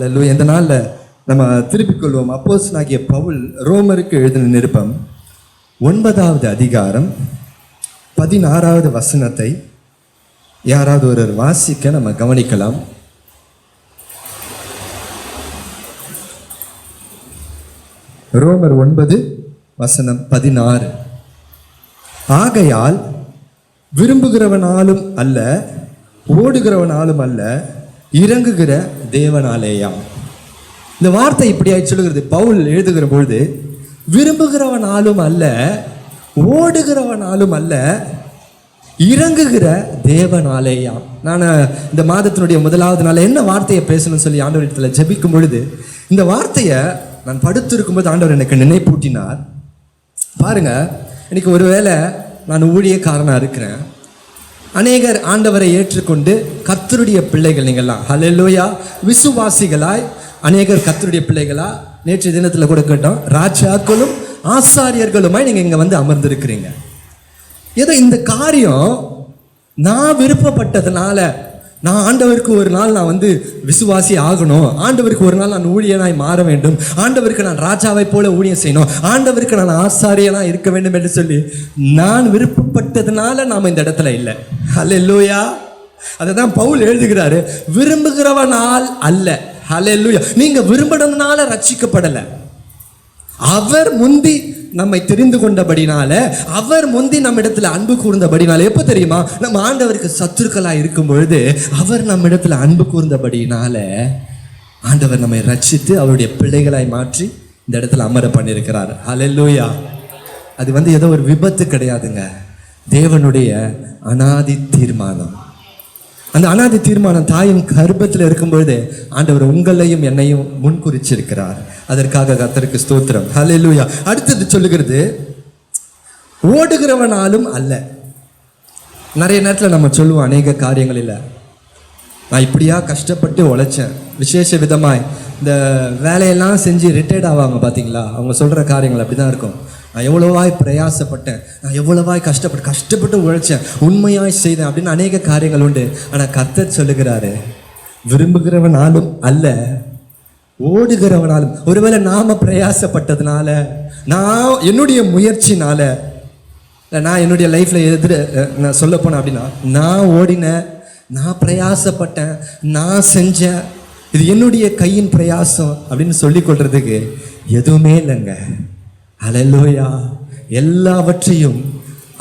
ஹல்லேலூயா. இந்த நாளில் நம்ம திருப்பிக் கொள்வோம். அப்போஸ்தலனாகிய பவுல் ரோமருக்கு எழுதின நிருபம் 9வது அதிகாரம் 16வது வசனத்தை யாராவது ஒருவர் வாசிக்க நம்ம கவனிக்கலாம். ரோமர் 9:16. ஆகையால் விரும்புகிறவனாலும் அல்ல, ஓடுகிறவனாலும் அல்ல, இறங்குகிற தேவனாலேயாம். இந்த வார்த்தை இப்படியாய் சொல்லுகிறது. பவுல் எழுதுகிற பொழுது விரும்புகிறவனாலும் அல்ல, ஓடுகிறவனாலும் அல்ல, இறங்குகிற தேவனாலேயாம். நான் இந்த மாதத்தினுடைய 1வது நாள் என்ன வார்த்தையை பேசணும்னு சொல்லி ஆண்டவரிடத்தில் ஜெபிக்கும் பொழுது இந்த வார்த்தையை நான் படுத்திருக்கும்போது ஆண்டவர் எனக்கு நினைப்பூட்டினார். பாருங்க, இன்னைக்கு ஒருவேளை நான் ஊழியக்காரனாக இருக்கிறேன், அநேகர் ஆண்டவரை ஏற்றுக்கொண்டு கர்த்தருடைய பிள்ளைகள் நீங்கள்லாம், ஹல்லேலூயா, விசுவாசிகளாய் அநேகர் கர்த்தருடைய பிள்ளைகளா, நேற்று தினத்தில் கூட கேட்டோம், ராஜாக்களும் ஆசாரியர்களுமாய் நீங்கள் இங்கே வந்து அமர்ந்திருக்கிறீங்க. ஏதோ இந்த காரியம் நான் விருப்பப்பட்டதுனால, நான் ஆண்டவருக்கு ஒரு நாள் நான் வந்து விசுவாசி ஆகணும், ஆண்டவருக்கு ஒரு நாள் நான் ஊழியனாய் மாற வேண்டும், ஆண்டவருக்கு நான் ராஜாவை போல ஊழியம் செய்யணும், ஆண்டவருக்கு நான் ஆசாரியனாக இருக்க வேண்டும் என்று சொல்லி நான் விருப்பப்பட்டதுனால நாம் இந்த இடத்துல இல்லை. ஹல்லேலூயா. அதை தான் பவுல் எழுதுகிறாரு, விரும்புகிறவனால் அல்ல. ஹல்லேலூயா. நீங்க விரும்புறதுனால ரட்சிக்கப்படலை. அவர் முந்தி நம்மை தெரிந்து கொண்டபடினால, அவர் முந்தி நம்ம இடத்துல அன்பு கூர்ந்தபடினால. எப்போ தெரியுமா? நம்ம ஆண்டவருக்கு சத்துருக்களா இருக்கும் பொழுது அவர் நம்ம இடத்துல அன்பு கூர்ந்தபடினால ஆண்டவர் நம்மை ரட்சித்து அவருடைய பிள்ளைகளாய் மாற்றி இந்த இடத்துல அமர பண்ணியிருக்கிறார். ஹல்லேலூயா. அது வந்து ஏதோ ஒரு விபத்து கிடையாதுங்க, தேவனுடைய அனாதி தீர்மானம். அந்த அனாதி தீர்மானம் தாயின் கர்ப்பத்தில் இருக்கும் பொழுது ஆண்டவர் உங்களையும் என்னையும் முன்குறிச்சிருக்கிறார். அதற்காக கர்த்தருக்கு ஸ்தோத்திரம். ஹல்லேலூயா. அடுத்தது சொல்லுகிறது, ஓடுகிறவனாலும் அல்ல. நிறைய நேரத்தில் நம்ம சொல்லுவோம் அநேக காரியங்களில், நான் இப்படியா கஷ்டப்பட்டு உழைச்சேன், விசேஷ விதமாய் இந்த வேலையெல்லாம் செஞ்சு ரிட்டையர்ட் ஆவாங்க பார்த்தீங்களா, அவங்க சொல்கிற காரியங்கள் அப்படி தான் இருக்கும். நான் எவ்வளவாய் பிரயாசப்பட்டேன், நான் எவ்வளவாய் கஷ்டப்பட்டு உழைச்சேன், உண்மையாய் செய்தேன் அப்படின்னு அநேக காரியங்கள் உண்டு. ஆனால் கர்த்தர் சொல்லுகிறாரு, விரும்புகிறவனாலும் அல்ல, ஓடுகிறவனாலும். ஒருவேளை நாம பிரயாசப்பட்டதுனால, நான் என்னுடைய முயற்சினால, நான் என்னுடைய லைஃப்ல நான் சொல்ல போனேன் அப்படின்னா, நான் ஓடினேன், நான் பிரயாசப்பட்டேன், நான் செஞ்சேன், இது என்னுடைய கையின் பிரயாசம் அப்படின்னு சொல்லி கொள்றதுக்கு எதுவுமே இல்லைங்க. ஹல்லேலூயா. எல்லாவற்றையும்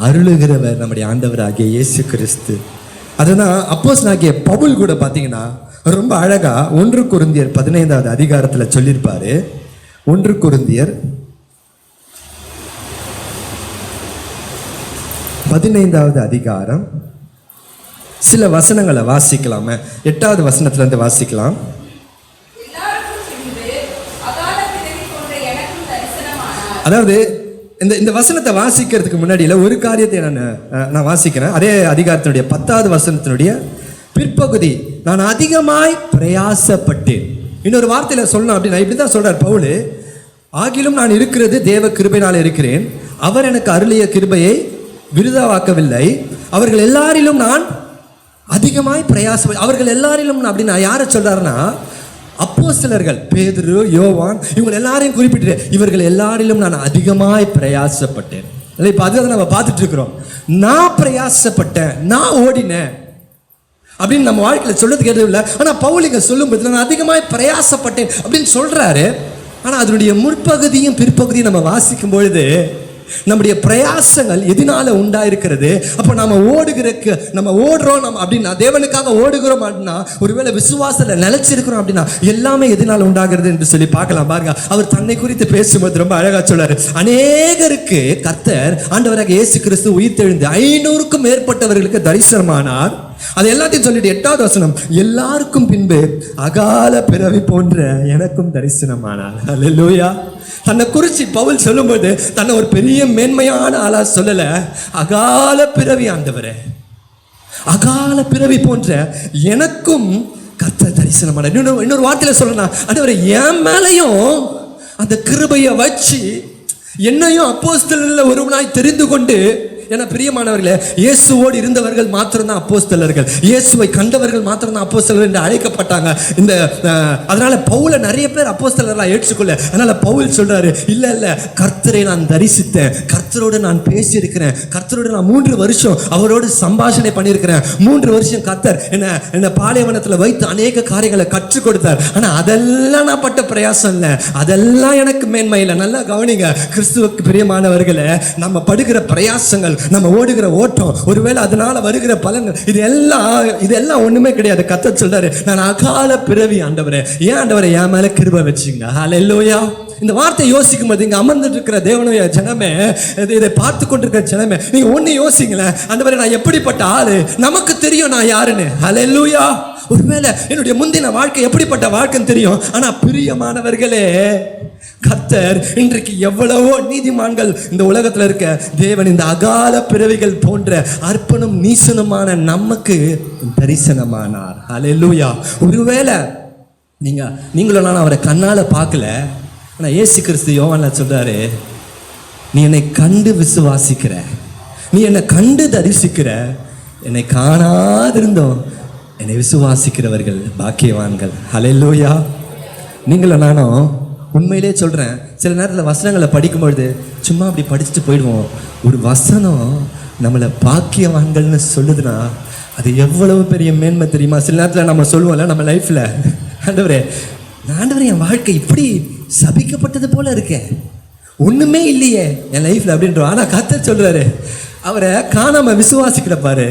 அருளுகிறவர் நம்முடைய ஆண்டவராகிய இயேசு கிறிஸ்து. அதுதான் அப்போஸ்தலனாகிய பவுல் கூட பார்த்தீங்கன்னா ரொம்ப அழகா 1 கொரிந்தியர் 15வது அதிகாரத்தில் சொல்லியிருப்பாரு. 1 கொரிந்தியர் 15வது அதிகாரம் சில வசனங்களை வாசிக்கலாமே. 8வது வசனத்துல இருந்து வாசிக்கலாம். அதாவது இந்த வசனத்தை வாசிக்கிறதுக்கு முன்னாடியில ஒரு காரியத்தை நான் வாசிக்கிறேன். அதே அதிகாரத்தினுடைய 10வது வசனத்தினுடைய பிற்பகுதி, நான் அதிகமாய் பிரயாசப்பட்டேன். இன்னொரு வார்த்தையில சொல்லணும் அப்படின்னா இப்படிதான் சொல்றார் பவுல், ஆகிலும் நான் இருக்கிறது தேவ கிருபையினால் இருக்கிறேன், அவர் எனக்கு அருளிய கிருபையை விருதாவாக்கவில்லை, அவர்கள் எல்லாரிலும் நான் அதிகமாய் பிரயாசம். அவர்கள் எல்லாரிலும் அப்படின்னா யாரை சொல்றாருன்னா, அப்போஸ்தலர்கள் பேதுரு, யோவான், இவங்க எல்லாரையும் குறிப்பிட்டு இவர்கள் எல்லாரிலும் நான் அதிகமாய் பிரயாசப்பட்டேன். இப்போ அதுதான் நம்ம பார்த்துட்டு இருக்கிறோம். நான் பிரயாசப்பட்டேன், நான் ஓடினேன் அப்படின்னு நம்ம வாழ்க்கையில் சொல்றது கேட்டது இல்லை. ஆனால் பவுல் இங்க சொல்லும் போது நான் அதிகமாய் பிரயாசப்பட்டேன் அப்படின்னு சொல்றாரு. ஆனால் அதனுடைய முற்பகுதியும் பிற்பகுதியும் நம்ம வாசிக்கும் பொழுது நம்முடைய பிரயாசங்கள் எதனால உண்டாயிருக்கிறது? அப்போ நம்ம ஓடுறோம் நம்ம அப்படின்னா, தேவனுக்காக ஓடுகிறோம் அப்படின்னா, ஒருவேளை விசுவாசத்தில் நிலைச்சிருக்கிறோம் அப்படின்னா எல்லாமே எதனால உண்டாகிறது என்று சொல்லி பார்க்கலாம். பாருங்க, அவர் தன்னை குறித்து பேசும்போது ரொம்ப அழகா சொல்றாரு. அநேகருக்கு கர்த்தர் ஆண்டவராக இயேசு கிறிஸ்து உயிர்த்தெழுந்து 500க்கும் மேற்பட்டவர்களுக்கு தரிசனமானார். அது எல்லாத்தையும் சொல்லிட்டு 8வது வசனம், எல்லாருக்கும் பின்பு அகால பிறவி போன்ற எனக்கும் தரிசனமானார். ஹல்லேலூயா. தன்னை குறித்து பவுல் சொல்லும்போது தன்னை ஒரு பெரிய மேன்மையான ஆளா சொல்லல, அகால பிறவி ஆண்டவரே, அகால பிறவி போன்ற எனக்கும் கர்த்தர் தரிசனமான. இன்னொரு வார்த்தையில சொல்லணும், ஆண்டவரே என் மேலையும் அந்த கிருபையை வச்சு என்னையும் அப்போஸ்தலர்ல ஒருவனாய் தெரிந்து கொண்டு ஏன்னா பிரியமானவர்களே, இயேசுவோடு இருந்தவர்கள் மாத்திரம்தான் அப்போஸ்தலர்கள், இயேசுவை கண்டவர்கள் மாத்திரம்தான் அப்போஸ்தலர்கள் என்று அழைக்கப்பட்டாங்க. இந்த அதனால பவுலை நிறைய பேர் அப்போஸ்தலர்களா ஏற்றுக்கொள்ள. அதனால பவுல் சொல்றாரு, இல்ல கர்த்தரை நான் தரிசித்தேன், கர்த்தரோடு நான் பேசியிருக்கிறேன், கர்த்தரோடு நான் 3 வருஷம் அவரோடு சம்பாஷணை பண்ணியிருக்கிறேன், 3 வருஷம் கர்த்தர் என்ன பாலைவனத்தில் வைத்து அநேக காரியங்களை கற்றுக் கொடுத்தார். ஆனா அதெல்லாம் நான் பட்ட பிரயாசம் இல்லை, அதெல்லாம் எனக்கு மேன்மை இல்லை. நல்லா கவனிங்க கிறிஸ்துவுக்கு பிரியமானவர்களே, நம்ம படுகிற பிரயாசங்கள், நம்ம ஓடுகிற ஓட்டம், ஒருவேளை அதனால வருகிற பலன்கள், இதெல்லாம் ஒண்ணுமே கிடையாது. கர்த்தர் சொல்றாரு, நான் அகால பிறவி ஆண்டவரே, ஏன் ஆண்டவரே என் மேல கிருபை வச்சுங்க. ஹல்லேலூயா. இந்த வார்த்தை யோசிக்கும் போது இங்க அமர்ந்துட்டு இருக்கிற தேவனுடைய ஜனமே, இதை பார்த்து கொண்டிருக்கிற ஜனமே, நீங்க ஒண்ணு யோசிங்களேன், ஆண்டவரே நான் எப்படிப்பட்ட ஆளு, நமக்கு தெரியும் நான் யாருன்னு. ஹல்லேலூயா. ஒருவேளை என்னுடைய முந்தின வாழ்க்கை எப்படிப்பட்ட வாழ்க்கைன்னு தெரியும். ஆனா பிரியமானவர்களே, கர்த்தர் இன்றைக்கு எவ்வளவோ நீதிமான்கள் இந்த உலகத்துல இருக்க தேவன் இந்த அகால பிறவிகள் போன்ற அர்ப்பணம் நீசனமான நமக்கு தரிசனமானார். ஹல்லேலூயா. ஒருவேளை நீங்களும் நான் அவரை கண்ணால பார்க்கல, ஆனா இயேசு கிறிஸ்து யோவான்ல சொல்றாரு, நீ என்னை கண்டு விசுவாசிக்கிற, நீ என்னை கண்டு தரிசிக்கிற, என்னை காணாதிருந்தோம் என்னை விசுவாசிக்கிறவர்கள் பாக்கியவான்கள். ஹல்லேலூயா. நீங்களும் நானும் உண்மையிலே சொல்கிறேன், சில நேரத்தில் வசனங்களை படிக்கும்பொழுது சும்மா அப்படி படிச்சுட்டு போயிடுவோம். ஒரு வசனம் நம்மளை பாக்கியவான்கள்னு சொல்லுதுன்னா அது எவ்வளவு பெரிய மேன்மை தெரியுமா? சில நேரத்தில் நம்ம சொல்லுவோம்ல நம்ம லைஃப்பில், ஆண்டவரே என் வாழ்க்கை இப்படி சபிக்கப்பட்டது போல இருக்கே, ஒன்றுமே இல்லையே என் லைஃப்பில் அப்படின்றோம். ஆனால் கர்த்தர் சொல்கிறாரு, அவரை காணாம விசுவாசிக்கிற பாரு,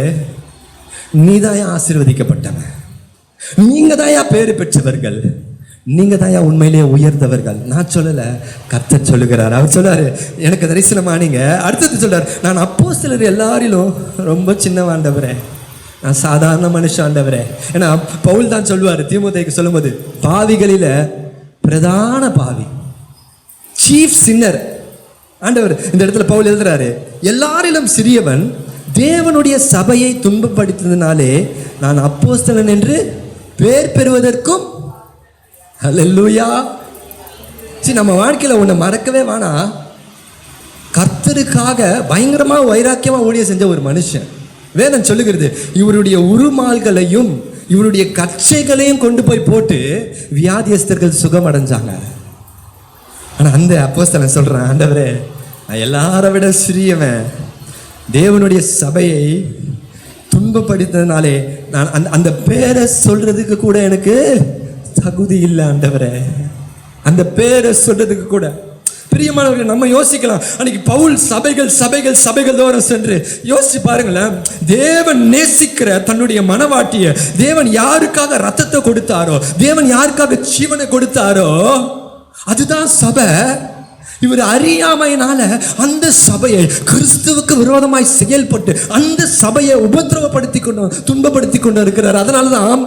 நீதான் ஆசீர்வதிக்கப்பட்டவன், நீங்க தான் பேரு பெற்றவர்கள், நீங்க தான் உண்மையிலேயே உயர்ந்தவர்கள். நான் சொல்லல, கர்த்தர் சொல்லுகிறார். அவர் சொல்றாரு, எனக்கு தரிசனமானீங்க. அடுத்தது சொல்றாரு, நான் அப்போஸ்தலர் எல்லாரிலும் ரொம்ப சின்ன ஆண்டவரே, நான் சாதாரண மனுஷன் ஆண்டவரே. ஏன்னா பவுல் தான் சொல்லுவாரு தீமோத்தேயுக்கு சொல்லும்போது, பாவிகளில பிரதான பாவி, சீஃப் சின்னர் ஆண்டவர். இந்த இடத்துல பவுல் எழுதுறாரு, எல்லாரிலும் சிறியவன், தேவனுடைய சபையை துன்பப்படுத்தினாலே நான் அப்போஸ்தலன் என்று பேர் பெறுவதற்கும். ஹல்லேலூயா. சரி, நம்ம வாழ்க்கையில ஒண்ணு மறக்கவே வேணாம், கர்த்தருக்காக பயங்கரமா வைராக்கியமா ஊழியம் செஞ்ச ஒரு மனுஷன். வேதம் சொல்லுகிறது, இவருடைய உருமால்களையும் இவருடைய கச்சைகளையும் கொண்டு போய் போட்டு வியாதியஸ்தர்கள் சுகம் அடைஞ்சாங்க. ஆனா அந்த அப்போஸ்தலன் சொல்றான், ஆண்டவரே நான் எல்லாரை விட சிறியவன், தேவனுடைய சபையை துன்பப்படுத்தினாலே நான் அந்த பேரை சொல்றதுக்கு கூட எனக்கு தகுதி இல்லை ஆண்டவரே, அந்த பேரை சொல்றதுக்கு கூட. பிரியமானவர்கள், நம்ம யோசிக்கலாம், அன்னைக்கு பவுல் சபைகள் தோறும் சென்று யோசிச்சு பாருங்களேன், தேவன் நேசிக்கிற தன்னுடைய மனவாட்டிய தேவன் யாருக்காக ரத்தத்தை கொடுத்தாரோ, தேவன் யாருக்காக ஜீவனை கொடுத்தாரோ, அதுதான் சபை. இவர் அறியாமையினால அந்த சபையை கிறிஸ்துவுக்கு விரோதமாய் செயல்பட்டு அந்த சபையை உபத்திரவப்படுத்தி கொண்டு துன்பப்படுத்தி கொண்டு இருக்கிறார். அதனாலதான்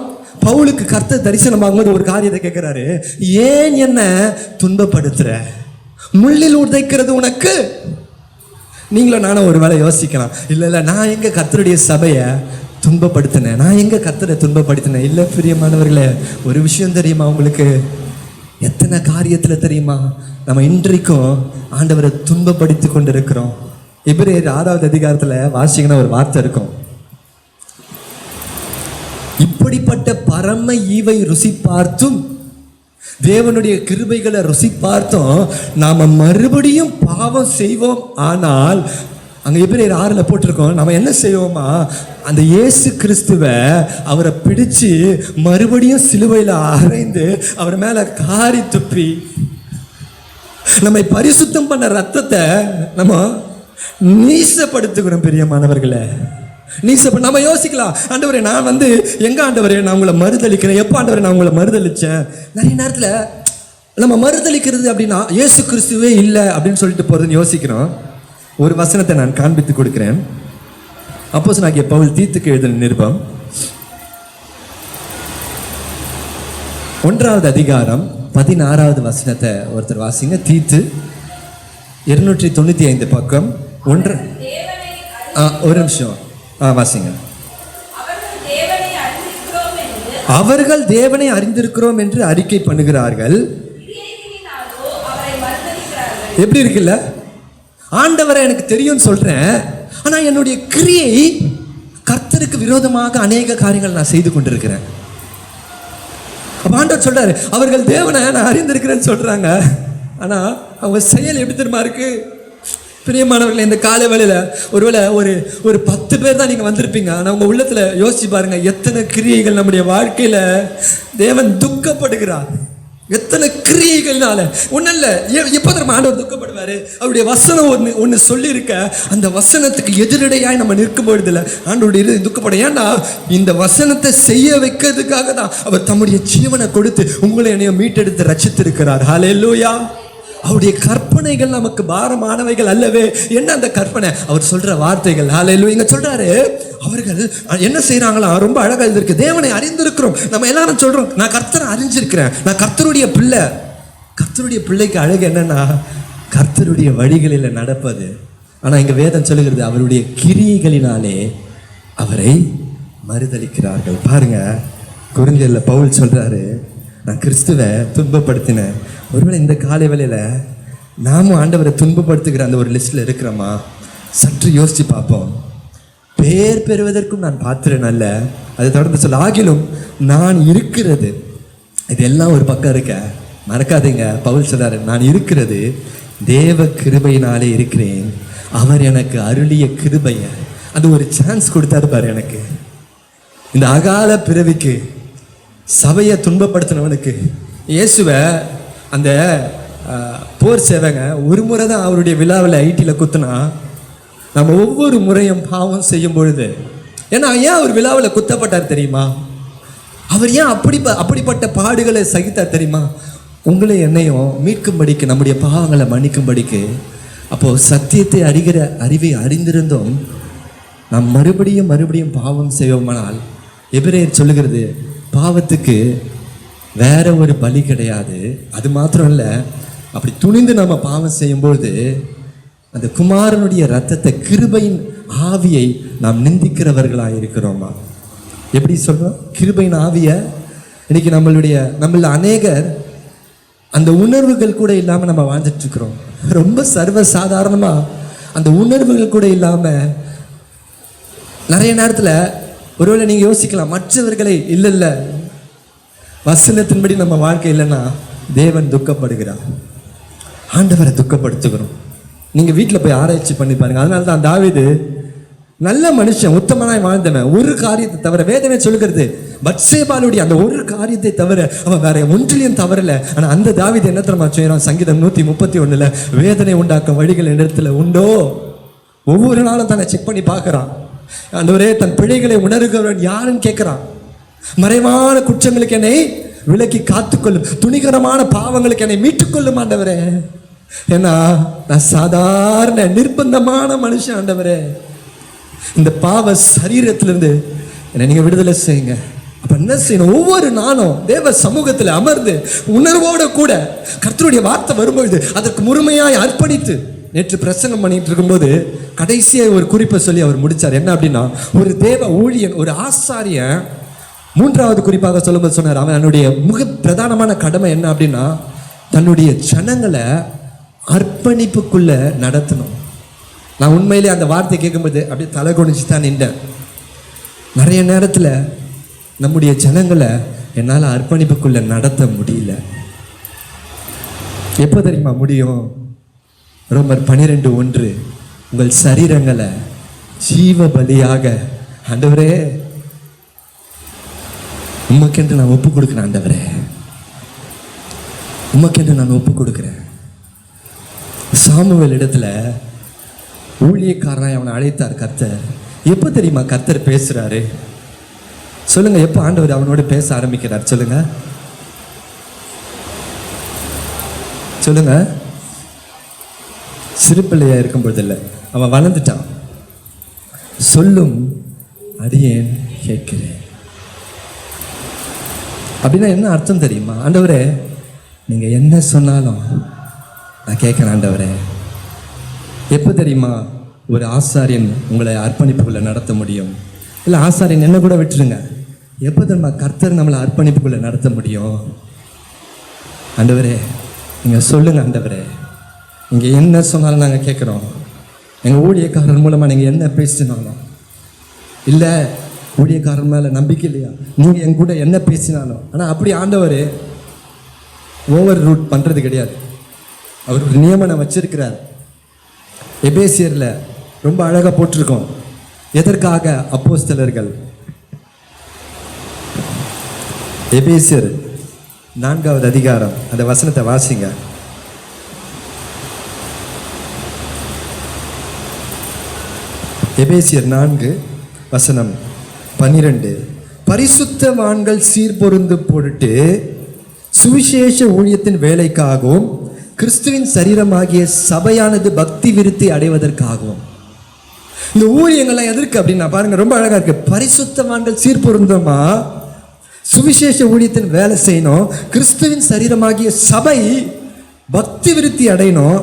பவுலுக்கு கர்த்தர் தரிசனமாகும்போது ஒரு காரியத்தை கேட்கிறாரு, ஏன் என்ன துன்பப்படுத்துற, முள்ளில் உதைக்கிறது உனக்கு. நீங்களும் நானும் ஒரு வேளை யோசிக்கலாம், இல்ல நான் எங்க கர்த்தருடைய சபையை துன்பப்படுத்தினேன், நான் எங்க கர்த்தரை துன்பப்படுத்தினேன். இல்ல பிரியமானவர்களே, ஒரு விஷயம் தெரியுமா உங்களுக்கு, எத்தனை காரியத்துல தெரியுமா நம்ம இன்றைக்கும் ஆண்டவரை துன்பப்படுத்தி கொண்டிருக்கிறோம். எபிரேயர் 6வது அதிகாரத்துல வாசிங்கன்னா ஒரு வார்த்தை இருக்கும், இப்படிப்பட்ட பரம ஈவை ருசி பார்த்தும் தேவனுடைய கிருபைகளை ருசி பார்த்தோம் நாம மறுபடியும் பாவம் செய்வோம். ஆனால் அங்க எபிரேயர் 6ல போட்டிருக்கோம், நம்ம என்ன செய்வோமா, அந்த இயேசு கிறிஸ்துவை அவரை பிடிச்சு மறுபடியும் சிலுவையில் அறைந்து அவர் மேல காரி துப்பி நம்மை பரிசுத்தம் பண்ண ரத்தத்தை நம்ம நீசப்படுத்துகிறோம். பிரியமானவர்களே, நம்ம யோசிக்கலாம், ஆண்டவரே நான் எங்க ஆண்டவரே நான் உங்களை மறுதளிக்கிறேன், எப்போ ஆண்டவரே நான் உங்களை மறுதளிச்சேன். நிறைய நேரத்துல நம்ம மறுதளிக்கிறது அப்படின்னா இயேசு கிறிஸ்துவே இல்லை அப்படின்னு சொல்லிட்டு போறதுன்னு யோசிக்கிறோம். ஒரு வசனத்தை நான் காண்பித்து கொடுக்கிறேன். அப்போஸ்தலனாகிய பவுல் தீத்துக்கு எழுதின நிருபம் 1வது அதிகாரம் 16வது வசனத்தை ஒருத்தர் வாசிங்க. தீத்து 295 பக்கம் 1. ஒரு நிமிஷம் வாசிங்க. அவர்கள் தேவனை அறிந்திருக்கிறோம் என்று அறிக்கை பண்ணுகிறார்கள். எப்படி இருக்குல்ல, ஆண்டவரை எனக்கு தெரியும் சொல்றேன், ஆனா என்னுடைய கிரியை கர்த்தருக்கு விரோதமாக அநேக காரியங்கள் நான் செய்து கொண்டிருக்கிறேன். அப்ப ஆண்டவர் சொல்றாரு, அவர்கள் தேவனை நான் அறிந்திருக்கிறேன்னு சொல்றாங்க, ஆனா அவங்க செயல் எப்படி தெரியுமா இருக்கு? பிரியமானவர்கள், இந்த காலை வேளையில ஒருவேளை ஒரு 10 பேர் தான் நீங்க வந்திருப்பீங்க. ஆனா உங்க உள்ளத்துல யோசிச்சு பாருங்க, எத்தனை கிரியைகள் நம்முடைய வாழ்க்கையில தேவன் துக்கப்படுகிறார். எத்தனை கிரியைகள்னால ஒன்றும் இல்லை. எப்போ நம்ம ஆண்டவர் துக்கப்படுவார்? அவருடைய வசனம் ஒன்று சொல்லியிருக்க, அந்த வசனத்துக்கு எதிரடையாய் நம்ம நிற்கும் பொழுதுல ஆண்டவருடைய துக்கப்படும். ஏன்னா இந்த வசனத்தை செய்ய வைக்கிறதுக்காக தான் அவர் தம்முடைய ஜீவனை கொடுத்து உங்களை என்னைய மீட்டெடுத்து ரட்சித்திருக்கிறார். ஹல்லேலூயா. அவருடைய கற்பனைகள் நமக்கு பாரமானவைகள் அல்லவே. என்ன அந்த கற்பனை? அவர் சொல்ற வார்த்தைகள். ஹல்லேலூயா. இங்க சொல்றாரு, அவர்கள் என்ன செய்யறாங்களா? ரொம்ப அழகா இருக்கு. தேவனை அறிந்திருக்கிறோம். நம்ம எல்லாரும் சொல்றோம், நான் கர்த்தரை அறிஞ்சிருக்கிறேன், நான் கர்த்தருடைய பிள்ளை. கர்த்தருடைய பிள்ளைக்கு அழகு என்னன்னா, கர்த்தருடைய வழிகளில் நடப்பது. ஆனா இங்க வேதம் சொல்லுகிறது, அவருடைய கிரியைகளினாலே அவரை மறுதலிக்கிறார்கள். பாருங்க, கொரிந்தியர்ல பவுல் சொல்றாரு, நான் கிறிஸ்துவை துன்பப்படுத்தினேன். ஒருவேளை இந்த காலை வேளையில நாமும் ஆண்டவரை துன்பப்படுத்துகிற அந்த ஒரு லிஸ்ட்ல இருக்கிறோமா? சற்று யோசிச்சு பார்ப்போம். பேர் பெறுவதற்கும் நான் பாத்திரன் அல்ல. அதை தொடர்ந்து சொல்ல, ஆகிலும் நான் இருக்கிறது, இதெல்லாம் ஒரு பக்கம் இருக்க மறக்காதீங்க. பவுல் சொல்றாரு, நான் இருக்கிறது தேவ கிருபையினாலே இருக்கிறேன். அவர் எனக்கு அருளிய கிருபைய, அது ஒரு சான்ஸ் கொடுத்தாரு பாரு எனக்கு. இந்த அகால பிறவிக்கு சபையை துன்பப்படுத்தினவனுக்கு இயேசுவை அந்த போர் சேவைங்க ஒரு முறை தான் அவருடைய விழாவில் ஐடியில் குத்துனா, நம்ம ஒவ்வொரு முறையும் பாவம் செய்யும் பொழுது, ஏன்னா ஏன் அவர் விழாவில் குத்தப்பட்டார் தெரியுமா? அவர் ஏன் அப்படிப்பட்ட பாடுகளை சகித்தார் தெரியுமா? உங்களை என்னையும் மீட்கும்படிக்கு, நம்முடைய பாவங்களை மன்னிக்கும்படிக்கு. அப்போது சத்தியத்தை அறிவை அறிந்திருந்தோம் நாம் மறுபடியும் பாவம் செய்வோமானால், எபிரேயர் சொல்லுகிறது, பாவத்துக்கு வேற ஒரு பலி கிடையாது. அது மாத்திரம் இல்லை, அப்படி துணிந்து நம்ம பாவம் செய்யும்போது அந்த குமாரனுடைய ரத்தத்தை, கிருபையின் ஆவியை நாம் நிந்திக்கிறவர்களாக இருக்கிறோமா? எப்படி சொல்றோம்? கிருபையின் ஆவியை இன்னைக்கு நம்மள அநேகர் அந்த உணர்வுகள் கூட இல்லாமல் நம்ம வாழ்ந்துட்டு இருக்கிறோம். ரொம்ப சர்வ சாதாரணமா அந்த உணர்வுகள் கூட இல்லாமல் நிறைய நேரத்தில் ஒருவேளை நீங்கள் யோசிக்கலாம், மற்றவர்களை இல்லை வசனத்தின்படி நம்ம வாழ்க்கை இல்லைன்னா தேவன் துக்கப்படுகிறார். ஆண்டவரை துக்கப்படுத்துகிறோம். நீங்கள் வீட்டில் போய் ஆராய்ச்சி பண்ணி பாருங்க. அதனால தான் தாவீது நல்ல மனுஷன், உத்தமனாய் வாழ்ந்தவன், ஒரு காரியத்தை தவிர, வேதனை சொல்லுகிறது பத்சேபாளுடைய அந்த ஒரு காரியத்தை தவிர அவன் வேற ஒன்றிலையும் தவறல. ஆனால் அந்த தாவீது என்ன தெரியுமா செய்யறான்? சங்கீதம் 131 வேதனை உண்டாக்கும் வழிகள் இடத்துல உண்டோ? ஒவ்வொரு நாளும் தன்னை செக் பண்ணி பார்க்கறான். ஆண்டவரே, தன் பிழைகளை உணர்கிறவன் யாருன்னு கேட்கிறான். மறைவான குற்றங்களுக்கு என்னை விலக்கி காத்துக்கொள்ளும், துணிகரமான பாவங்களுக்கு என்னை மீட்டுக்கொள்ளும் ஆண்டவரே. ஏன்னா நான் சாதாரண நிர்பந்தமான மனுஷன் ஆண்டவரே. இந்த பாவ சரீரத்திலிருந்து என்னை நீங்க விடுதலை செய்யுங்க. அப்ப என்ன செய்யணும்? ஒவ்வொரு நாளும் தேவ சமூகத்தில் அமர்ந்து உணர்வோட கூட கர்த்தருடைய வார்த்தை வரும்பொழுது அதற்கு முழுமையாய் அர்ப்பணித்து, நேற்று பிரசங்கம் பண்ணிட்டு இருக்கும்போது கடைசியாக ஒரு குறிப்பை சொல்லி அவர் முடிச்சார். என்ன அப்படின்னா, ஒரு தேவ ஊழியன், ஒரு ஆசாரியன், 3வது குறிப்பாக சொல்லும்போது சொன்னார், அவனுடைய மிக பிரதானமான கடமை என்ன அப்படின்னா, தன்னுடைய ஜனங்களை அர்ப்பணிப்புக்குள்ள நடத்தணும். நான் உண்மையிலே அந்த வார்த்தை கேட்கும்போது அப்படியே தலை குனிச்சு தான் நின்றேன். நிறைய நேரத்தில் நம்முடைய ஜனங்களை என்னால் அர்ப்பணிப்புக்குள்ள நடத்த முடியல. எப்போ தெரியுமா முடியும்? ரோமர் 12:1, உங்கள் சரீரங்களை ஜீவ பலியாக, ஆண்டவரே உமக்கென்று நான் ஒப்பு கொடுக்கிறேன், ஆண்டவரே உமக்கென்று நான் ஒப்பு கொடுக்கிறேன். சாமுவேல் இடத்துல ஊழியக்காரனாய் அவனை அழைத்தார் கர்த்தர். எப்போ தெரியுமா கர்த்தர் பேசுறாரு? சொல்லுங்க, எப்போ ஆண்டவர் அவனோட பேச ஆரம்பிக்கிறார்? சொல்லுங்க சொல்லுங்க. சிறு பிள்ளையா இருக்கும் பொழுது இல்லை, அவன் வளர்ந்துட்டான். சொல்லும் அடியேன் கேட்கிறேன் அப்படின்னா என்ன அர்த்தம் தெரியுமா? ஆண்டவரே, நீங்க என்ன சொன்னாலும் நான் கேட்கிறேன் ஆண்டவரே. எப்போ தெரியுமா ஒரு ஆசாரியன் உங்களை அர்ப்பணிப்புக்குள்ள நடத்த முடியும்? இல்லை, ஆசாரியன் என்ன கூட விட்டுருங்க, எப்போ தெரியுமா கர்த்தர் நம்மளை அர்ப்பணிப்புக்குள்ள நடத்த முடியும்? ஆண்டவரே நீங்க சொல்லுங்க, ஆண்டவரே நீங்க என்ன சொன்னாலும் நாங்கள் கேட்குறோம். எங்கள் ஊழியக்காரர் மூலமாக நீங்கள் என்ன பேசினாலும், இல்லை ஊழியக்காரர் மேலே நம்பிக்கை இல்லையா, நீங்கள் என் கூட என்ன பேசினாலும். ஆனால் அப்படி ஆண்டவர் ஓவர் ரூட் பண்ணுறது கிடையாது. அவர் ஒரு நியமனம் வச்சிருக்கிறார். எபேசியரில் ரொம்ப அழகாக போட்டிருக்கோம். எதற்காக அப்போஸ்தலர்கள், எபேசியர் 4வது அதிகாரம் அந்த வசனத்தை வாசிங்க. எபேசியர் 4:12. பரிசுத்தவான்கள் சீர்பொருந்து பொருட்டு சுவிசேஷ ஊழியத்தின் வேலைக்காகவும் கிறிஸ்துவின் சரீரமாகிய சபையானது பக்தி விருத்தி அடைவதற்காகவும். இந்த ஊழியங்கள்லாம் எதற்கு அப்படின்னா பாருங்க, ரொம்ப அழகா இருக்கு. பரிசுத்தவான்கள் சீர்பொருந்தமா சுவிசேஷ ஊழியத்தின் வேலை செய்யணும், கிறிஸ்துவின் சரீரமாகிய சபை பக்தி விருத்தி அடையணும்.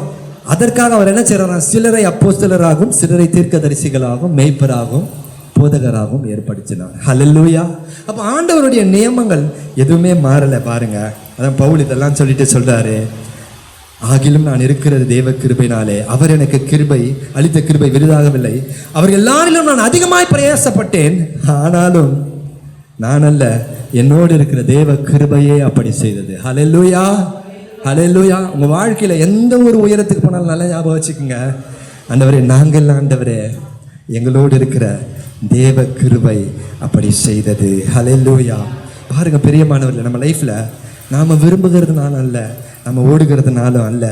அதற்காக அவர் என்ன செய்யறார்? சிலரை அப்போஸ்தலராகவும் சிலரை தீர்க்கதரிசிகளாகவும் மேய்ப்பராகவும் போதகராகவும் ஏற்படுத்தினார். ஹல்லேலூயா. அப்போ ஆண்டவருடைய நியமங்கள் எதுவுமே மாறலை பாருங்க. அதான் பவுல் இதெல்லாம் சொல்லிட்டு சொல்றாரு, ஆகிலும் நான் இருக்கிறது தேவ கிருபையினாலே, அவர் எனக்கு கிருபை அளித்த கிருபை விருதாகவில்லை. அவர்கள் எல்லாரிலும் நான் அதிகமாய் பிரயாசப்பட்டேன், ஆனாலும் நான் அல்ல, என்னோடு இருக்கிற தேவ கிருபையே அப்படி செய்தது. ஹல்லேலூயா, ஹல்லேலூயா. உங்க வாழ்க்கையில எந்த ஒரு உயரத்துக்கு போனாலும் நல்லா ஞாபகம் வச்சுக்கோங்க, ஆண்டவரே நாங்கள், ஆண்டவரே எங்களோடு இருக்கிற தேவ கிருபை அப்படி செய்தது. ஹல்லேலூயா. பாருங்க பிரியமானவர்களே, நம்ம லைஃப்ல நாம விரும்புகிறதுனால அல்ல, நம்ம ஓடுகிறதுனாலும் அல்ல.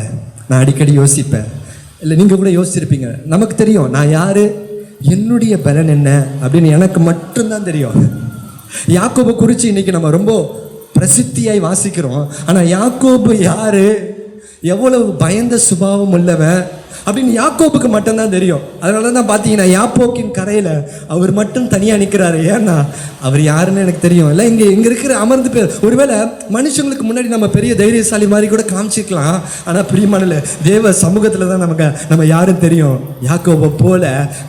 நான் அடிக்கடி யோசிப்பேன், இல்லை நீங்கள் கூட யோசிச்சிருப்பீங்க, நமக்கு தெரியும் நான் யாரு, என்னுடைய பலன் என்ன அப்படின்னு எனக்கு மட்டும்தான் தெரியும். யாக்கோபு குறித்து இன்னைக்கு நம்ம ரொம்ப பிரசித்தியாய் வாசிக்கிறோம். ஆனால் யாக்கோபு யாரு, எவ்வளவு பயந்த சுபாவம் உள்ளவன் அப்படின்னு யாக்கோபுக்கு மட்டும்தான் தெரியும். அதனால தான் பார்த்தீங்கன்னா யாப்போக்கின் கரையில் அவர் மட்டும் தனியாக நிற்கிறாரு. ஏன்னா அவர் யாருன்னு எனக்கு தெரியும். இல்லை இங்கே இருக்கிற அமர்ந்து பேர் ஒருவேளை மனுஷங்களுக்கு முன்னாடி நம்ம பெரிய தைரியசாலி மாதிரி கூட காமிச்சிக்கலாம். ஆனால் பிரியமானல தேவ சமூகத்தில் தான் நம்ம யாரும் தெரியும். யாக்கோபை போல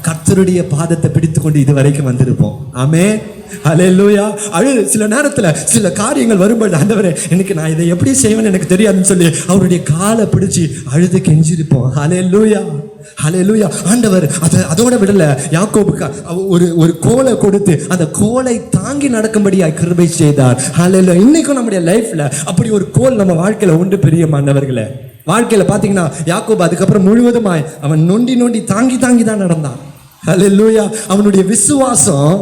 கர்த்தருடைய பாதத்தை பிடித்து கொண்டு இது வரைக்கும் வந்திருப்போம். ஆமென், ஹல்லேலூயா. சில நேரத்தில் சில காரியங்கள் வரும்போது, ஆண்டவரே எனக்கு நான் இதை எப்படி செய்வேன்னு எனக்கு தெரியாதுன்னு சொல்லி அவருடைய காலை பிடிச்சி அழுது கெஞ்சிருப்போம். ஹல்லேலூயா, ஹல்லேலூயா. ஆண்டவர் அதோட விடல, யாக்கோபுக்கு ஒரு கோலை கொடுத்து அந்த கோலை தாங்கி நடக்கும்படியாய் கிருபை செய்தார். ஹல்லேலூயா. இன்னைக்கும் நம்முடைய லைஃப்ல அப்படி ஒரு கோல் நம்ம வாழ்க்கையில உண்டு பிரியமானவர்களே. வாழ்க்கையில பாத்தீங்கன்னா யாக்கோபு அதுக்கப்புறம் முழுவதுமாய் அவன் நொண்டி தாங்கி தான் நடந்தான். ஹல்லேலூயா. அவனுடைய விசுவாசம்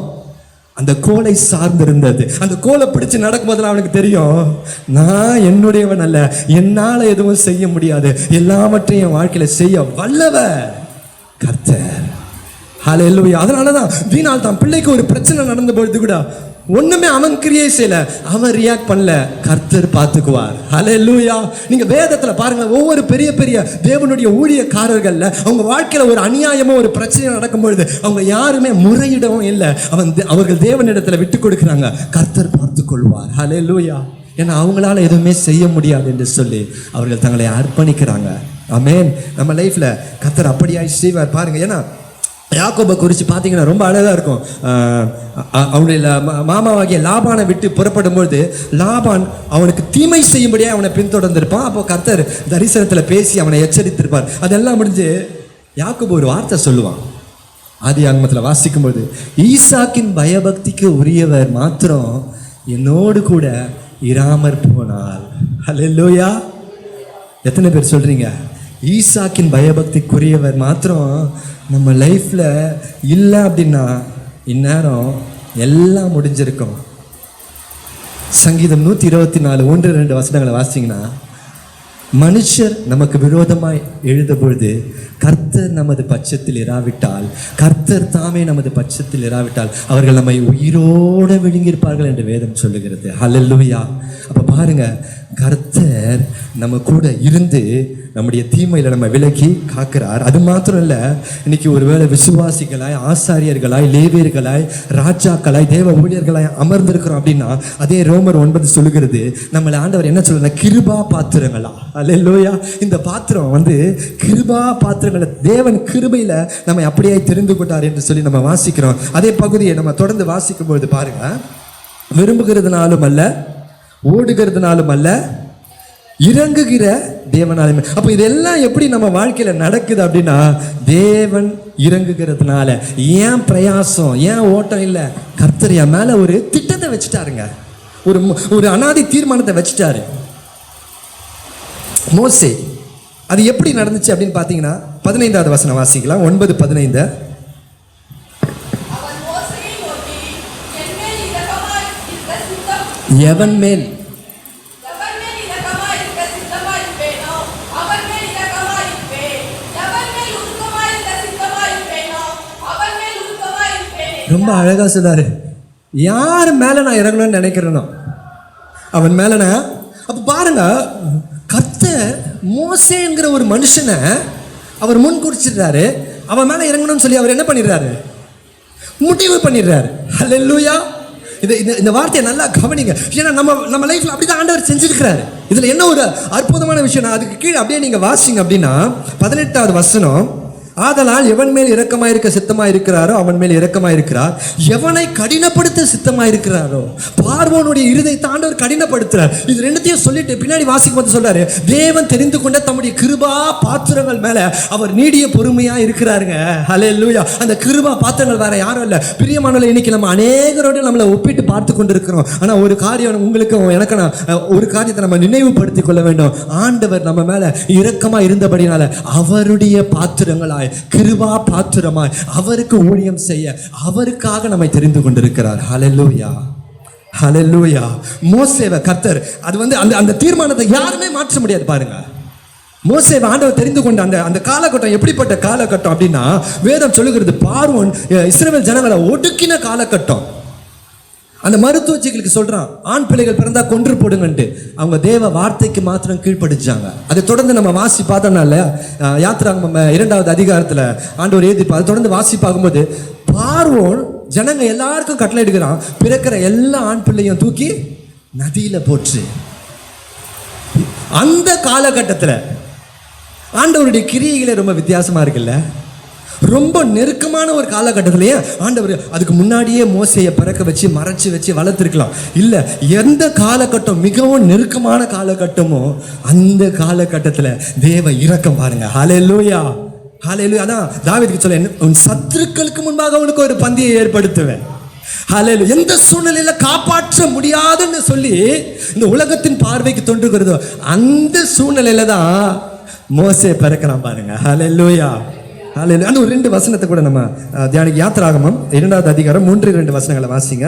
அந்த கோலை சார்ந்திருந்தது. அந்த கோலை பிடிச்சு நடக்கும்போது அவனுக்கு தெரியும், நான் என்னுடையவன் அல்ல, என்னால எதுவும் செய்ய முடியாது, எல்லாவற்றையும் வாழ்க்கையில செய்ய வல்லவர் கர்த்தர். ஹல்லேலூயா. அதனாலதான் வீணால் தான் பிள்ளைக்கு ஒரு பிரச்சனை நடந்த பொழுது கூட ஒண்ணுமே அவன் கிரியை செய்யல, அவன் ரியாக்ட் பண்ணல, கர்த்தர் பார்த்துக்குவார். ஹல்லேலூயா. நீங்க வேதத்துல பாருங்க, ஒவ்வொரு பெரிய பெரிய தேவனுடைய ஊழியக்காரர்கள்ல அவங்க வாழ்க்கையில ஒரு அநியாயமோ ஒரு பிரச்சனை நடக்கும் பொழுது அவங்க யாருமே முறையிடவும் இல்லை, அவர்கள் தேவனிடத்துல விட்டு கொடுக்குறாங்க, கர்த்தர் பார்த்து கொள்வார். ஹல்லேலூயா. ஏன்னா அவங்களால எதுவுமே செய்ய முடியாது என்று சொல்லி அவர்கள் தங்களை அர்ப்பணிக்கிறாங்க. ஆமென். நம்ம லைஃப்ல கர்த்தர் அப்படியாய் செய்வார் பாருங்க. ஏன்னா யாக்கோபை குறித்து பார்த்தீங்கன்னா ரொம்ப அழகாக இருக்கும். அவனுடைய மாமாவாகிய லாபானை விட்டு புறப்படும்பொழுது லாபான் அவனுக்கு தீமை செய்யும்படியாக அவனை பின்தொடர்ந்திருப்பான். அப்போ கர்த்தர் தரிசனத்தில் பேசி அவனை எச்சரித்திருப்பார். அதெல்லாம் முடிஞ்சு யாக்கோபு ஒரு வார்த்தை சொல்லுவான். ஆதியாகமத்தில் வாசிக்கும்போது, ஈசாக்கின் பயபக்திக்கு உரியவர் மாத்திரம் என்னோடு கூட இராமற் போனார். ஹல்லேலூயா. எத்தனை பேர் சொல்றீங்க ஈசாக்கின் பயபக்திக்குரியவர் மாத்திரம் நம்ம லைஃப்ல இல்லை அப்படின்னா இந்நேரம் எல்லாம் முடிஞ்சிருக்கும். சங்கீதம் 124 1-2 வசனங்களை வாசிங்கன்னா, மனுஷர் நமக்கு விரோதமாய் எழுத பொழுது கர்த்தர் நமது பட்சத்தில் இராவிட்டால், கர்த்தர் தாமே நமது பட்சத்தில் இராவிட்டால் அவர்கள் நம்மை உயிரோடு விழுங்கியிருப்பார்கள் என்று வேதம் சொல்லுகிறது. ஹல்லேலூயா. அப்ப பாருங்க, கர்த்தர் நம்ம கூட இருந்து நம்முடைய தீமையில நம்ம விலக்கி காக்கிறார். அது மாத்திரம் இல்ல, இன்னைக்கு ஒருவேளை விசுவாசிகளாய், ஆசாரியர்களாய், லேவியர்களாய், ராஜாக்களாய், தேவ ஊழியர்களாய் அமர்ந்திருக்கிறோம் அப்படின்னா, அதே ரோமர் 9 சொல்லுகிறது, நம்மளை ஆண்டவர் என்ன சொல்ற, கிருபா பாத்திரங்களா. அல்லேலூயா. இந்த பாத்திரம் கிருபா பாத்திரங்களை தேவன் கிருபையில நம்ம அப்படியே தெரிந்து கொண்டார் என்று சொல்லி நம்ம வாசிக்கிறோம். அதே பகுதியை நம்ம தொடர்ந்து வாசிக்கும் பொழுது பாருங்க, விரும்புகிறதுனாலும் அல்ல, ஓடுகிறதுனாலும் அல்ல, இறங்குகிற தேவனாலுமே. அப்போ இதெல்லாம் எப்படி நம்ம வாழ்க்கையில நடக்குது அப்படின்னா, தேவன் இறங்குகிறதுனால. ஏன் பிரயாசம், ஏன் ஓட்டம் இல்லை, கர்த்தர் என் மேல ஒரு திட்டத்தை வச்சுட்டாருங்க, ஒரு அனாதி தீர்மானத்தை வச்சுட்டாரு. மோசே அது எப்படி நடந்துச்சு அப்படின்னு பார்த்தீங்கன்னா 15வது வசனம் வாசிக்கலாம். 9:15. எவன் மேல் ரொம்ப அழகா சொல்றாரு. யார் மேல நான் இறங்கணும்னு நினைக்கிறேனோ அவன் மேல நான். அப்ப பாருங்க, கர்த்தர் மோசேங்கிற ஒரு மனுஷனை அவர் முன் குறிச்சிடுறாரு. அவன் மேல இறங்கணும்னு சொல்லி அவர் என்ன பண்ணிடுறாரு, முடிவு பண்ணிடுறாரு. ஹல்லேலூயா. இந்த வார்த்தையை நல்லா கவனிங்க. ஏன்னா நம்ம லைஃப்ல அப்படிதான் ஆண்டவர் செஞ்சிருக்கிறாரு. இதுல என்ன ஒரு அற்புதமான விஷயம், அதுக்கு கீழே அப்படியே நீங்க வாசிங்க அப்படின்னா 18வது வசனம், ஆதலால் எவன் மேல் இரக்கமாயிருக்க சித்தமாயிருக்கிறாரோ அவன் மேல் இரக்கமாயிருக்கிறார், எவனை கடினப்படுத்த சித்தமாயிருக்கிறாரோ. பார்வோனுடைய இருதயத்தை ஆண்டவர் கடினப்படுத்துறார். இது ரெண்டுத்தையும் சொல்லிட்டு பின்னாடி வாசிக்கும் போது சொல்றாரு, தேவன் தெரிந்து கொண்ட தம்முடைய கிருபா பாத்திரங்கள் மேல அவர் நீடிய பொறுமையா இருக்கிறாருங்க. ஹல்லேலூயா. அந்த கிருபா பாத்திரங்கள் வேற யாரும் இல்லை. பிரியமானவர்களே, இன்னைக்கு நம்ம அநேகரோட நம்மளை ஒப்பிட்டு பார்த்து கொண்டிருக்கிறோம். ஆனா ஒரு காரியம் உங்களுக்கும் எனக்கு ஒரு காரியத்தை நம்ம நினைவுபடுத்திக் கொள்ள வேண்டும். ஆண்டவர் நம்ம மேல இரக்கமா இருந்தபடினால அவருடைய பாத்திரங்களாய், கிருபா பாத்திரமாய் அவருக்கு ஊழியம் செய்ய அவருக்காக நம்மை தெரிந்து கொண்டிருக்கிறார். ஹல்லேலூயா, ஹல்லேலூயா. மோசேவை கர்த்தர் அந்த தீர்மானத்தை யாருமே மாற்ற முடியாது. பாருங்க, மோசேவை ஆண்டவர் தெரிந்து கொண்ட அந்த காலகட்டம் எப்படிப்பட்ட காலகட்டம் அப்படின்னா, வேதம் சொல்லுகிறது பார்வோன் இஸ்ரவேல் ஜனங்களை ஒடுக்கின காலகட்டம். அந்த மருத்துவ சிகிச்சைக்கு சொல்றான், ஆண் பிள்ளைகள் பிறந்தா கொன்று போடுங்கன்ட்டு. அவங்க தேவ வார்த்தைக்கு மாத்திரம் கீழ்ப்படிச்சாங்க. அதை தொடர்ந்து நம்ம வாசி பார்த்தோம்னால யாத்திராகமம் 2வது அதிகாரத்தில் ஆண்டவர் எழுதிப்பா. அதை தொடர்ந்து வாசி பார்க்கும்போது பார்வோன் ஜனங்க எல்லாருக்கும் கட்டளை எடுக்கிறான், பிறக்கிற எல்லா ஆண் பிள்ளையும் தூக்கி நதியில போச்சு. அந்த காலகட்டத்தில் ஆண்டவருடைய கிரியைகளே ரொம்ப வித்தியாசமா இருக்குல்ல. ரொம்ப நெருக்கமான ஒரு காலகட்டத்திலேயே ஆண்டவர் அதுக்கு முன்னாடியே மோசையை பிறக்க வச்சு மறைச்சு வச்சு வளர்த்துருக்கலாம். இல்லை, எந்த காலகட்டம் மிகவும் நெருக்கமான காலகட்டமோ அந்த காலகட்டத்தில் தேவ இரக்கம் பாருங்க. ஹல்லேலூயா, ஹல்லேலூயா. அதான் தாவீதுக்கு சொல்ல, உன் சத்துருக்களுக்கு முன்பாக உனக்கு ஒரு பந்தியை ஏற்படுத்துவேன். ஹல்லேலூயா. எந்த சூழ்நிலையில காப்பாற்ற முடியாதுன்னு சொல்லி இந்த உலகத்தின் பார்வைக்கு தோன்றுகிறதோ அந்த சூழ்நிலையில தான் மோசே பிறக்கலாம் பாருங்க. ஹல்லேலூயா, ஹல்லேலூயா. அந்த ஒரு 2 வசனத்தை கூட நம்ம தியானிக்க. யாத்திராகமம் 2வது அதிகாரம் 3-2 வசனங்களை வாசிங்க.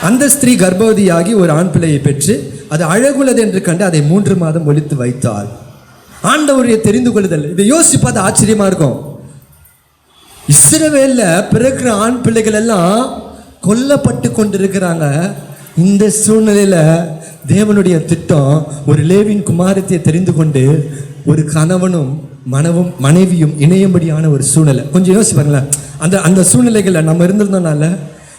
அந்த ஸ்திரீ கர்ப்பவதியாகி ஒரு ஆண் பிள்ளையை பெற்று அது அழகுள்ளது என்று கண்டு அதை 3 மாதம் ஒளித்து வைத்தாள். ஆண்டவருடைய தெரிந்து கொள்ளுதல். இதை யோசிச்சு பார்த்து ஆச்சரியமா இருக்கும். இஸ்ரவேல்ல பிறக்கிற ஆண் பிள்ளைகள் எல்லாம் கொல்லப்பட்டு கொண்டிருக்கிறாங்க. இந்த சூழ்நிலையில தேவனுடைய திட்டம், ஒரு லேவியின் குமாரத்தை தெரிந்து கொண்டு ஒரு கணவனும் மனைவியும் இணையும்படியான ஒரு சூழ்நிலை. கொஞ்சம் யோசிச்சு பாருங்களேன். அந்த சூழ்நிலைகள்ல நம்ம இருந்திருந்தோம்னால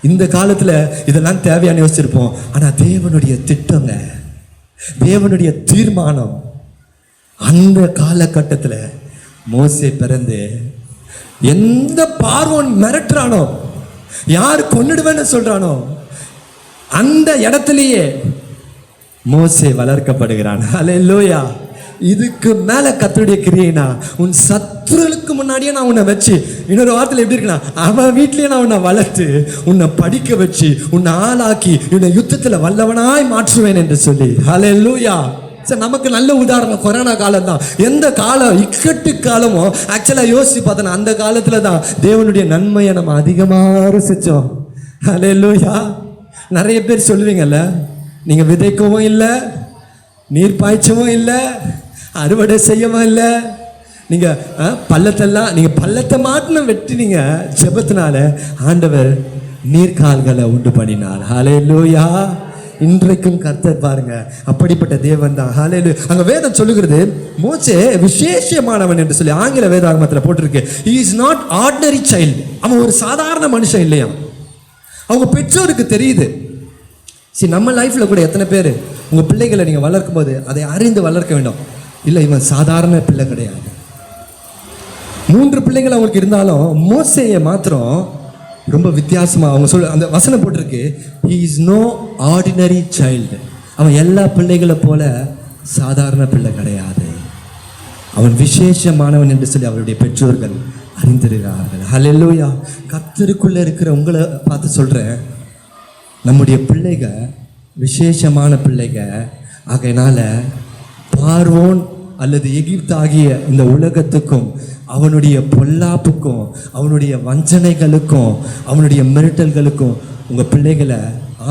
இந்த காலத்துல இதெல்லாம் தேவையான யோசிச்சிருப்போம். ஆனா தேவனுடைய திட்டங்க, தேவனுடைய தீர்மானம். அந்த காலகட்டத்துல மோசே பிறந்து எந்த பார்வோன் மிரட்டுறானோ, யார் கொன்னுடுவேன்னு சொல்றானோ அந்த இடத்திலேயே மோசே வளர்க்கப்படுகிறான். ஹல்லேலூயா. இதுக்கு மேல கர்த்தருடைய கிரியைனா, உன் சத்துருவுக்கு முன்னாடியே நான் உன்னை வச்சு, இன்னொரு வார்த்தையில எப்படி இருக்குன்னா, அவன் வீட்லயே நான் உன்னை வளர்த்து உன்னை படிக்க வச்சு உன்னை ஆளாக்கி உன்னை யுத்தத்துல வல்லவனாய் மாற்றுவேன் என்று சொல்லி. ஹல்லேலூயா. சார், நமக்கு நல்ல உதாரணம் கொரோனா காலம் தான். எந்த காலம் இக்கட்டு காலமோ ஆக்சுவலா யோசிச்சு பார்த்தோன்னா அந்த காலத்துல தான் தேவனுடைய நன்மையை நம்ம அதிகமாக ருசிச்சோம். ஹல்லேலூயா. நிறைய பேர் சொல்லுவீங்கல்ல, நீங்க விதைக்கவும் இல்லை, நீர் பாய்ச்சவும் இல்லை, அறுவடை செய்யவும் இல்லை. நீங்க பள்ளத்தை மாட்டின வெட்டினீங்க. ஜெபத்தினால ஆண்டவர் நீர்கால்களை உண்டு பண்ணினார். ஹல்லேலூயா. இன்றைக்கும் கர்த்தர் பாருங்க அப்படிப்பட்ட தேவன் தான். ஹல்லேலூயா. அங்க வேதம் சொல்லுகிறது, மோசே விசேஷமானவன் என்று சொல்லி ஆங்கில வேதாகமத்தில் போட்டிருக்கு. he is not ordinary child. அவன் ஒரு சாதாரண மனுஷன் இல்லையா. அவங்க பெற்றோருக்கு தெரியுது. சரி, நம்ம லைஃப்ல கூட எத்தனை பேர் உங்க பிள்ளைகளை நீங்க வளர்க்கும் போது அதை அறிந்து வளர்க்க வேண்டும். இல்லை, இவன் சாதாரண பிள்ளை கிடையாது. 3 பிள்ளைகள் அவங்களுக்கு இருந்தாலும் மோசேயை மாத்திரம் ரொம்ப வித்தியாசமாக அவங்க அந்த வசனம் போட்டிருக்கு, he is no ordinary child. அவன் எல்லா பிள்ளைகளை போல சாதாரண பிள்ளை கிடையாது, அவன் விசேஷமானவன் என்று சொல்லி அவருடைய பெற்றோர்கள் அறிந்திருக்கிறார்கள். ஹல்லேலூயா. கர்த்தருக்குள்ளே இருக்கிற உங்களை பார்த்து சொல்கிறேன், நம்முடைய பிள்ளைக விசேஷமான பிள்ளைக. ஆகையினால பார்வோன் அல்லது எகிப்து ஆகிய இந்த உலகத்துக்கும் அவனுடைய பொல்லாப்புக்கும் அவனுடைய வஞ்சனைகளுக்கும் அவனுடைய மிரட்டல்களுக்கும் உங்கள் பிள்ளைகளை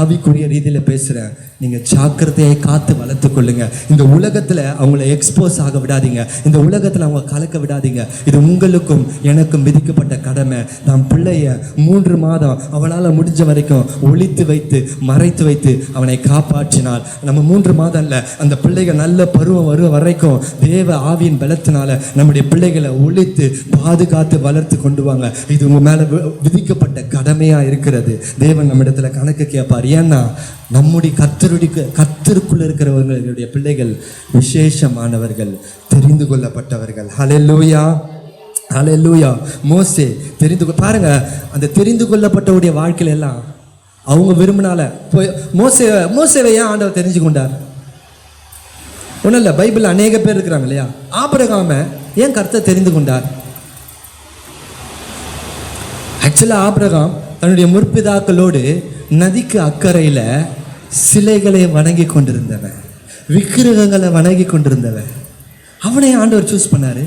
ஆவிக்குரிய ரீதியில் பேசுகிறேன், நீங்கள் ஜாக்கிரதையை காத்து வளர்த்து கொள்ளுங்க. இந்த உலகத்தில் அவங்கள எக்ஸ்போஸ் ஆக விடாதீங்க, இந்த உலகத்தில் அவங்க கலக்க விடாதீங்க. இது உங்களுக்கும் எனக்கும் விதிக்கப்பட்ட கடமை. நாம் பிள்ளைய 3 மாதம் அவனால் முடிஞ்ச வரைக்கும் ஒளித்து வைத்து மறைத்து வைத்து அவனை காப்பாற்றினால், நம்ம 3 மாதம் இல்லை, அந்த பிள்ளைகள் நல்ல பருவம் வருவ வரைக்கும் தேவ ஆவியின் பலத்தினால நம்முடைய பிள்ளைகளை ஒளித்து பாதுகாத்து வளர்த்து கொண்டு வாங்க. இது உங்கள் மேலே விதிக்கப்பட்ட கடமையாக இருக்கிறது. தேவன் நம்ம இடத்துல கணக்கு கேட்பார். ஏன்னா நம்முடைய கர்த்தருக்குள்ள இருக்கிறவர்களுடைய பிள்ளைகள் விசேஷமானவர்கள், தெரிந்து கொள்ளப்பட்டவர்கள். ஹல்லேலூயா, ஹல்லேலூயா. மோசே பாருங்க, அந்த தெரிந்து கொள்ளப்பட்டவருடைய வாழ்க்கையில எல்லாம் அவங்க விரும்பினால போய் மோசேவை ஏன் ஆண்டவர் தெரிஞ்சு கொண்டார்? ஒன்றும் இல்லை, பைபிள் அநேக பேர் இருக்கிறாங்க இல்லையா. ஆபிரகாமை ஏன் கர்த்தர் தெரிந்து கொண்டார்? ஆக்சுவலாக ஆபிரகாம் தன்னுடைய முற்பிதாக்களோடு நதிக்கு அக்கறையில் சிலைகளை வணங்கி கொண்டிருந்தவன், விக்கிரகங்களை வணங்கி கொண்டிருந்தவன். அவனை ஆண்டவர் சூஸ் பண்ணாரு.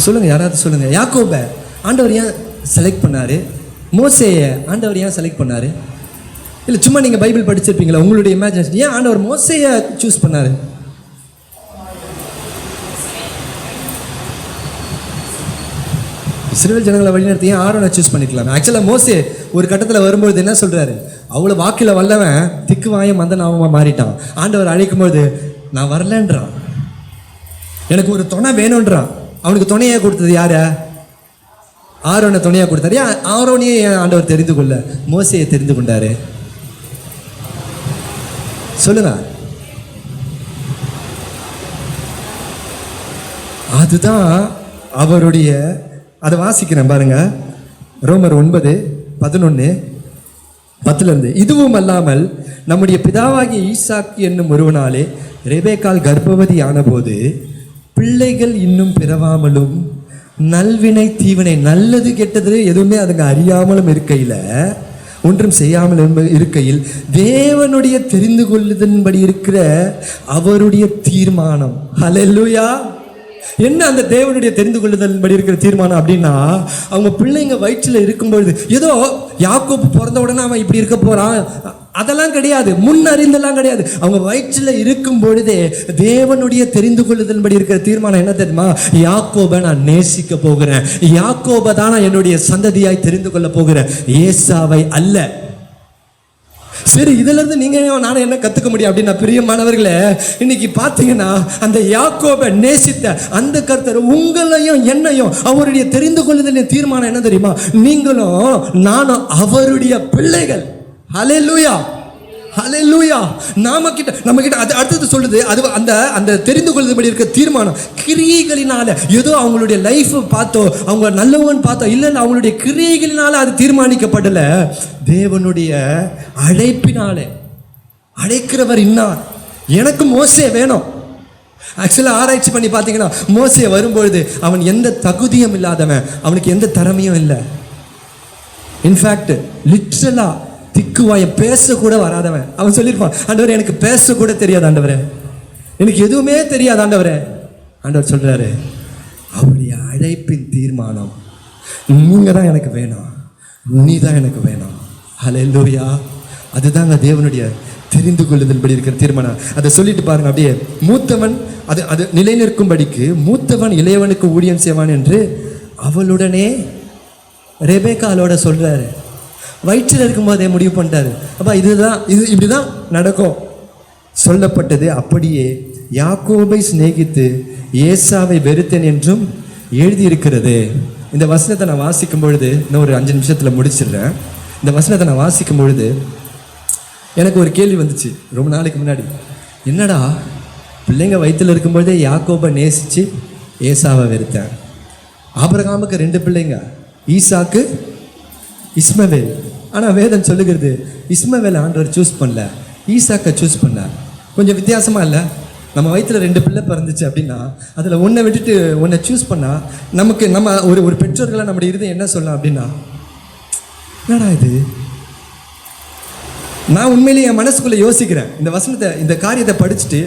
சொல்லுங்க, யாராவது சொல்லுங்க. யாக்கோபை ஆண்டவர் ஏன் செலக்ட் பண்ணாரு? மோசேயை ஆண்டவர் ஏன் செலக்ட் பண்ணாரு? இல்லை சும்மா நீங்கள் பைபிள் படிச்சிருப்பீங்களா, உங்களுடைய இமேஜினேஷன். ஏன் ஆண்டவர் மோசேயை சூஸ் பண்ணாரு? இஸ்ரவேல் ஜனங்களை வழிநடத்தி ஏன் ஆரோனை சூஸ் பண்ணிக்கலாம்? ஆக்சுவலாக மோசே ஒரு கட்டத்தில் வரும்போது என்ன சொல்கிறாரு, அவ்வளோ வாக்கில் வல்லவன் திக்கு வாயம் மந்த நாமமாக மாறிட்டான். ஆண்டவர் அழைக்கும்போது நான் வரலன்றான், எனக்கு ஒரு துணை வேணுன்றான். அவனுக்கு துணையாக கொடுத்தது யார? ஆரோனை துணையாக கொடுத்தாரு. ஏன் ஆரோனையே ஏன் ஆண்டவர் தெரிந்து கொள்ள மோசையை தெரிந்து கொண்டாரு? சொல்லுங்க. அதுதான் அவருடைய, அதை வாசிக்கிறேன் பாருங்க, ரோமர் 9:11-10. இதுவும் அல்லாமல் நம்முடைய பிதாவாகிய ஈசாக்கு என்னும் ஒருவனாலே ரெபேக்காள் கர்ப்பவதி ஆனபோது பிள்ளைகள் இன்னும் பிறவாமலும் நல்வினை தீவினை, நல்லது கெட்டது எதுவுமே அதுங்க அறியாமலும் இருக்கையில், ஒன்றும் செய்யாமல் இருக்கையில் தேவனுடைய தெரிந்து கொள்ளுதன்படி இருக்கிற அவருடைய தீர்மானம். ஹல்லேலூயா. என்ன அந்த தேவனுடைய தெரிந்து கொள்ளுதல்படி இருக்கிற தீர்மானம் அப்படின்னா, அவங்க பிள்ளைங்க வயிற்றில் இருக்கும்பொழுது ஏதோ யாக்கோபு பிறந்த உடனே அவன் இப்படி இருக்க போறான் அதெல்லாம் கிடையாது, முன் அறிந்தெல்லாம் கிடையாது. அவங்க வயிற்றில் இருக்கும் பொழுதே தேவனுடைய தெரிந்து கொள்ளுதல்படி இருக்கிற தீர்மானம் என்ன தெரியுமா? யாக்கோபை நான் நேசிக்க போகிறேன், யாக்கோபை தான் நான் என்னுடைய சந்ததியாய் தெரிந்து கொள்ள போகிறேன், ஏசாவை அல்ல. சரி, இதுல இருந்து நீங்க நானும் என்ன கத்துக்க முடியும் அப்படின்னா, பிரியமானவர்களே, இன்னைக்கு பாத்தீங்கன்னா அந்த யாக்கோபை நேசித்த அந்த கர்த்தர் உங்களையும் என்னையும் அவருடைய தெரிந்து கொள்ளுதலின் தீர்மானம் என்ன தெரியுமா? நீங்களும் நானும் அவருடைய பிள்ளைகள். ஹல்லேலூயா, ஹல்லேலூயா. நம்ம கிட்ட அது அடுத்தது சொல்லுது, அது அந்த தெரிந்து கொள்ளுதபடி இருக்க தீர்மானம் கிரியைகளினால, ஏதோ அவங்களுடைய லைஃப் பார்த்தோ அவங்க நல்லவன் பார்த்தோ இல்லை, அவங்களுடைய கிரியைகளினால அது தீர்மானிக்கப்படல, தேவனுடைய அழைப்பினாலே. அழைக்கிறவர் இன்னார். எனக்கு மோசே வேணும். ஆக்சுவலாக ஆராய்ச்சி பண்ணி பார்த்தீங்கன்னா மோசே வரும்பொழுது அவன் எந்த தகுதியும் இல்லாதவன், அவனுக்கு எந்த திறமையும் இல்லை. இன்ஃபேக்ட் லிட்ரலா திக்குவாயம் பேசக்கூட வராதவன். அவன் சொல்லியிருப்பான், ஆண்டவரே எனக்கு பேசக்கூட தெரியாது ஆண்டவரே, எனக்கு எதுவுமே தெரியாது ஆண்டவரே. ஆண்டவர் சொல்றாரு, அவருடைய அழைப்பின் தீர்மானம், நீங்க தான் எனக்கு வேணும், நீ தான் எனக்கு வேணும். ஹல்லேலூயா. அதுதாங்க தேவனுடைய தெரிந்து கொள்ளுதல்படி இருக்கிற தீர்மானம். அதை சொல்லிட்டு பாருங்க அப்படியே. மூத்தவன் அது நிலை நிற்கும்படிக்கு மூத்தவன் இளையவனுக்கு ஊழியம் செய்வான் என்று அவளுடனே ரெபேக்காளோட சொல்றாரு. வயிற்றில் இருக்கும்போதே முடிவு பண்ணிட்டாரு. அப்பா இப்படிதான் நடக்கும் சொல்லப்பட்டது. அப்படியே யாக்கோபை சிநேகித்து ஏசாவை வெறுத்தேன் என்றும் எழுதியிருக்கிறது. இந்த வசனத்தை நான் வாசிக்கும் பொழுது, இன்னும் ஒரு 5 நிமிஷத்தில் முடிச்சிடுறேன். இந்த வசனத்தை நான் வாசிக்கும் பொழுது எனக்கு ஒரு கேள்வி வந்துச்சு ரொம்ப நாளைக்கு முன்னாடி. என்னடா, பிள்ளைங்க வயிற்றில் இருக்கும்பொழுதே யாக்கோபை நேசித்து ஏசாவை வெறுத்தேன். ஆபிரகாமுக்கு 2 பிள்ளைங்க, ஈசாக்கு, இஸ்மவேல். ஆனால் வேதம் சொல்லுகிறது இஸ்மவேல் ஆண்டவர் சூஸ் பண்ணல, ஈசாக்கை சூஸ் பண்ணார். கொஞ்சம் வித்தியாசமா இல்லை? நம்ம வயிற்றுல 2 பிள்ளை பிறந்துச்சு அப்படின்னா அதில் ஒன்றை விட்டுட்டு ஒன்றை சூஸ் பண்ணால் நமக்கு நம்ம ஒரு பெற்றோர்களாக நம்முடைய இருதயம் என்ன சொல்லலாம் அப்படின்னா, என்னடா இது? நான் உண்மையிலேயே என் மனசுக்குள்ளே யோசிக்கிறேன். இந்த வசனத்தை, இந்த காரியத்தை படிச்சுட்டு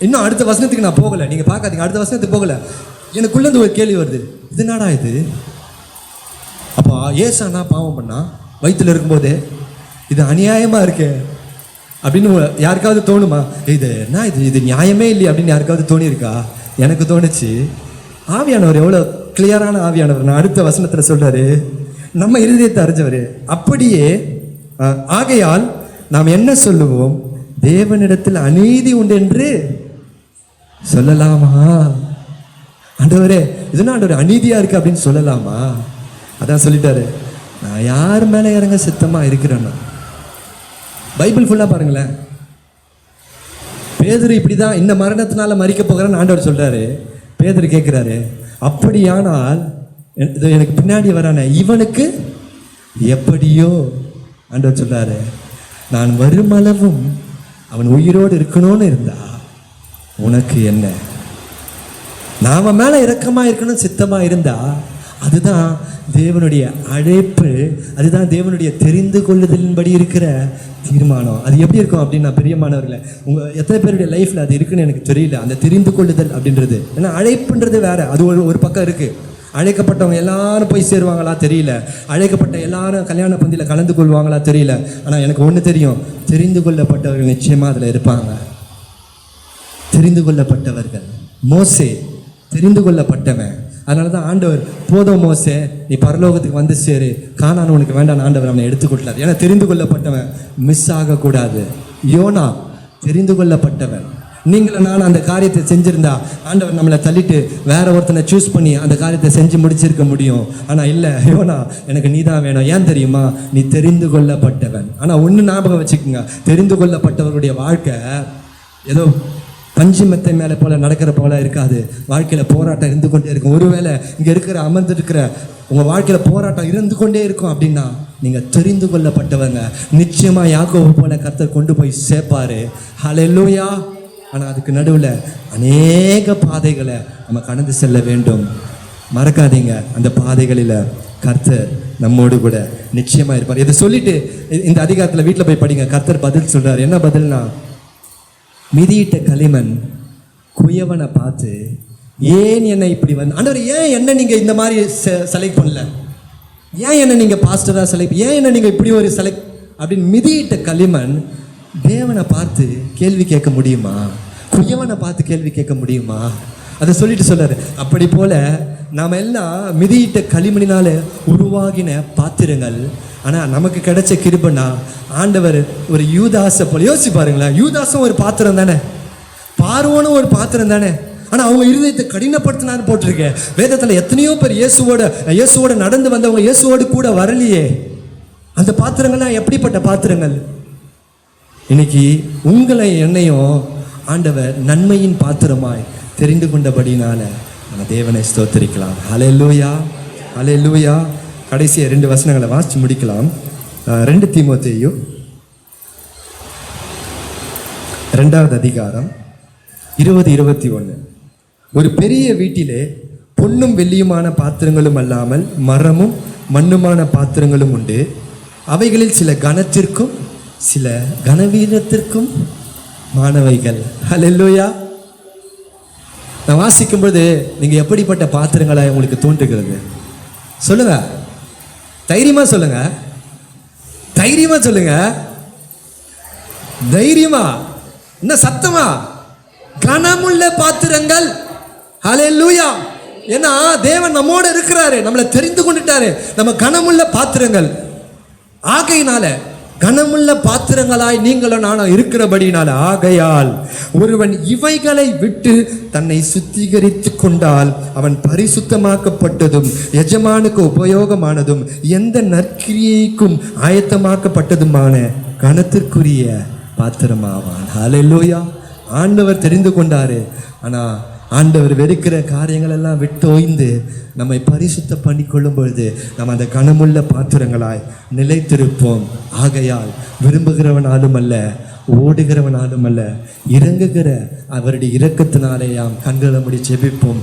இன்னும் அடுத்த வசனத்துக்கு நான் போகலை. நீங்கள் பார்க்காதீங்க, அடுத்த வசனத்துக்கு போகலை. எனக்குள்ளேருந்து ஒரு கேள்வி வருது, இது என்னடா இது? அப்போ ஏசானா பாவம் பண்ணா வயிற்றுல இருக்கும்போதே இது அநியாயமாக இருக்கே அப்படின்னு யாருக்காவது தோணுமா? இது என்ன, இது நியாயமே இல்லை அப்படின்னு யாருக்காவது தோணியிருக்கா? எனக்கு தோணுச்சு. ஆவியானவர் எவ்வளோ கிளியரான ஆவியானவர். நான் அடுத்த வசனத்தில் சொல்கிறாரு, நம்ம இருதயத்தை அறிஞ்சவர். அப்படியே ஆகையால் நாம் என்ன சொல்லுவோம்? தேவனிடத்தில் அநீதி உண்டு என்று சொல்லலாமா? ஆண்டவரே, இதுனா ஆண்டவர் அநீதியாக இருக்கு அப்படின்னு சொல்லலாமா? அதான் சொல்லிட்டாரு, நான் யார் மேலே இறங்க சித்தமாக இருக்கிறேன்னா. பைபிள் ஃபுல்லாக பாருங்களேன். பேதுரு இப்படி தான் இந்த மரணத்தினால மறிக்க போகிறேன்னு ஆண்டவர் சொல்கிறாரு. பேதுரு கேட்குறாரு, அப்படியானால் எனக்கு பின்னாடி வரான இவனுக்கு எப்படியோ? ஆண்டவர் சொல்கிறாரு, நான் வருமளவும் அவன் உயிரோடு இருக்கணும்னு இருந்தா உனக்கு என்ன? நான் அவன் மேலே இரக்கமாக இருக்கணும் சித்தமாக இருந்தா அதுதான் தேவனுடைய அழைப்பு, அதுதான் தேவனுடைய தெரிந்து கொள்ளுதலின்படி இருக்கிற தீர்மானம். அது எப்படி இருக்கும் அப்படின்னா, பிரியமானவர்களே, உங்கள் எத்தனை பேருடைய லைஃப்பில் அது இருக்குன்னு எனக்கு தெரியல, அந்த தெரிந்து கொள்ளுதல் அப்படின்றது. ஏன்னா அழைப்புன்றது வேற, அது ஒரு பக்கம் இருக்குது. அழைக்கப்பட்டவங்க எல்லாரும் போய் சேருவாங்களா தெரியல, அழைக்கப்பட்ட எல்லாரும் கல்யாண பந்தியில் கலந்து கொள்வாங்களா தெரியல. ஆனால் எனக்கு ஒன்று தெரியும், தெரிந்து கொள்ளப்பட்டவர்கள் நிச்சயமாக அதில் இருப்பாங்க. தெரிந்து கொள்ளப்பட்டவர்கள். மோசே தெரிந்து கொள்ளப்பட்டவன். அதனால தான் ஆண்டவர், போதும் மோசே, நீ பரலோகத்துக்கு வந்து சேரு, கானான் உனக்கு வேண்டாம் ஆண்டவர் அவனை எடுத்துக்கொள்ளார். ஏன்னா தெரிந்து கொள்ளப்பட்டவன் மிஸ் ஆகக்கூடாது. யோனா தெரிந்து கொள்ளப்பட்டவன். நீங்களும் நானும் அந்த காரியத்தை செஞ்சுருந்தா ஆண்டவர் நம்மளை தள்ளிட்டு வேற ஒருத்தனை சூஸ் பண்ணி அந்த காரியத்தை செஞ்சு முடிச்சிருக்க முடியும். ஆனால் இல்லை, யோனா எனக்கு நீ தான் வேணும். ஏன் தெரியுமா? நீ தெரிந்து கொள்ளப்பட்டவன். ஆனால் ஒன்று ஞாபகம் வச்சுக்கோங்க, தெரிந்து கொள்ளப்பட்டவருடைய வாழ்க்கை ஏதோ பஞ்சு மெத்தை மேலே போல நடக்கிற போல இருக்காது. வாழ்க்கையில் போராட்டம் இருந்து கொண்டே இருக்கும். ஒருவேளை இங்கே அமர்ந்துருக்கிற உங்கள் வாழ்க்கையில் போராட்டம் இருந்து கொண்டே இருக்கும் அப்படின்னா நீங்கள் தெரிந்து கொள்ளப்பட்டவங்க. நிச்சயமாக யாக்கோபு போல கர்த்தர் கொண்டு போய் சேர்ப்பாரு. ஹல்லேலூயா. ஆனால் அதுக்கு நடுவில் அநேக பாதைகளை நம்ம கடந்து செல்ல வேண்டும். மறக்காதீங்க, அந்த பாதைகளில் கர்த்தர் நம்மோடு கூட நிச்சயமாக இருப்பார். இதை சொல்லிட்டு இந்த அதிகாரத்தில் வீட்டில் போய் படிங்க. கர்த்தர் பதில் சொல்கிறார். என்ன பதில்னா, மிதியிட்ட களிமண் குயவனை பார்த்து, ஏன் என்னை இப்படி வந்து ஆண்டவர், ஏன் என்ன நீங்கள் இந்த மாதிரி செலக்ட் பண்ணல? ஏன் என்ன நீங்கள் பாஸ்டராக செலக்ட், ஏன் என்ன நீங்கள் இப்படி ஒரு செலக்ட் அப்படின்னு மிதியிட்ட களிமண் தேவனை பார்த்து கேள்வி கேட்க முடியுமா? குயவனை பார்த்து கேள்வி கேட்க முடியுமா? அதை சொல்லிட்டு சொல்றாரு, அப்படி போல நாம் எல்லாம் மிதியிட்ட களிமணினால உருவாகின பாத்திரங்கள். ஆனால் நமக்கு கிடைச்ச கிருபைனா ஆண்டவர் ஒரு யூதாசை போல. யோசிச்சு பாருங்களேன், யூதாசும் ஒரு பாத்திரம் தானே, பார்வோனும் ஒரு பாத்திரம் தானே. ஆனால் அவங்க இருதயத்தை கடினப்படுத்தினான்னு போட்டிருக்கேன் வேதத்தில். எத்தனையோ பேர் இயேசுவோட நடந்து வந்தவங்க இயேசுவோடு கூட வரலையே. அந்த பாத்திரங்கள்லாம் எப்படிப்பட்ட பாத்திரங்கள்? இன்னைக்கு உங்களை என்னையும் ஆண்டவர் நன்மையின் பாத்திரமாய் தெரிந்து கொண்டபடினால நம்ம தேவனை ஸ்தோத்திரிக்கலாம். ஹல்லேலூயா, ஹல்லேலூயா. கடைசியாக 2 வசனங்களை வாசித்து முடிக்கலாம். 2 தீமோத்தேயு 2வது அதிகாரம் 20-21. ஒரு பெரிய வீட்டிலே பொன்னும் வெள்ளியுமான பாத்திரங்களும் அல்லாமல் மரமும் மண்ணுமான பாத்திரங்களும் உண்டு. அவைகளில் சில கனத்திற்கும் சில கனவீனத்திற்கும் மாணவைகள். ஹல்லேலூயா. நான் வாசிக்கும்போது நீங்கள் எப்படிப்பட்ட பாத்திரங்களை உங்களுக்கு தோன்றுகிறது? சொல்லுங்க, தைரியமா சொல்லுங்க, தைரியமா சொல்லுங்க, தைரியமா, என்ன சத்தமா? கனமுள்ள பாத்திரங்கள். ஹல்லேலூயா. ஏன்னா தேவன் நம்மோட இருக்கிறாரு, நம்மளை தெரிந்து கொண்டுட்டாரு. நம்ம கனமுள்ள பாத்திரங்கள். ஆகையினால கனமுள்ள பாத்திரங்களாய் நீங்களும் நானும் இருக்கிறபடினால, ஆகையால் ஒருவன் இவைகளை விட்டு தன்னை சுத்திகரித்து கொண்டால் அவன் பரிசுத்தமாக்கப்பட்டதும் எஜமானுக்கு உபயோகமானதும் எந்த நற்கிரியைக்கும் ஆயத்தமாக்கப்பட்டதுமான கனத்திற்குரிய பாத்திரமாவான். ஹல்லேலூயா. ஆண்டவர் தெரிந்து கொண்டாரு. ஆனா ஆண்டவர் வெறுக்கிற காரியங்கள் எல்லாம் விட்டு ஓய்ந்து நம்மை பரிசுத்த பண்ணி கொள்ளும் பொழுது நம்ம அந்த கனமுள்ள பாத்திரங்களாய் நிலைத்திருப்போம். ஆகையால் விரும்புகிறவனாலும் அல்ல, ஓடுகிறவனாலும் அல்ல, இறங்குகிற அவருடைய இரக்கத்தினாலே கண்களை மூடி ஜெபிப்போம்.